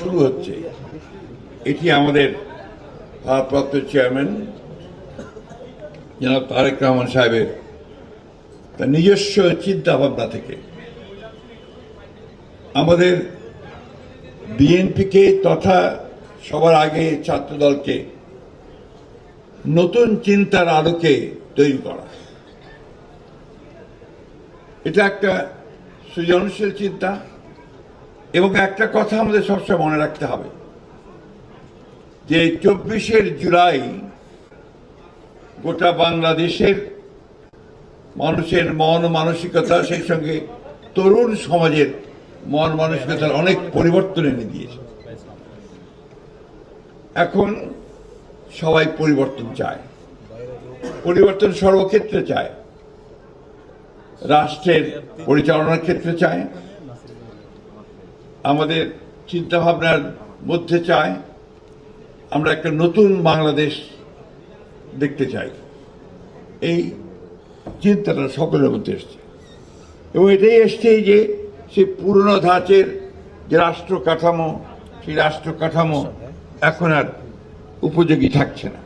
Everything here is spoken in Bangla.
শুরু হচ্ছে, এটি আমাদের ভারপ্রাপ্ত চেয়ারম্যান জনাব তারেক রহমান সাহেবের তার নিজস্ব চিন্তা ভাবনা থেকে আমাদের বিএনপিকে তথা সবার আগে ছাত্রদলকে নতুন চিন্তার আলোকে তৈরি করা। এটা একটা সৃজনশীল চিন্তা এবং একটা কথা আমাদের সবসময় মনে রাখতে হবে যে 24শে জুলাই গোটা বাংলাদেশের মানুষের মন মানসিকতা, সেই সঙ্গে তরুণ সমাজের মন মানসিকতার অনেক পরিবর্তন এনে দিয়েছে। এখন সবাই পরিবর্তন চায়, পরিবর্তন সর্বক্ষেত্রে চায়, রাষ্ট্রের পরিচালনার ক্ষেত্রে চায়, আমাদের চিন্তা ভাবনার মধ্যে চায় আমরা একটা নতুন বাংলাদেশ দেখতে চাই। এই চিন্তাটা সকলের মধ্যে এসছে এবং এটাই এসছে যে সেই পুরনো ধাঁচের যে রাষ্ট্র কাঠামো, সেই রাষ্ট্র কাঠামো এখন আর উপযোগী থাকছে না।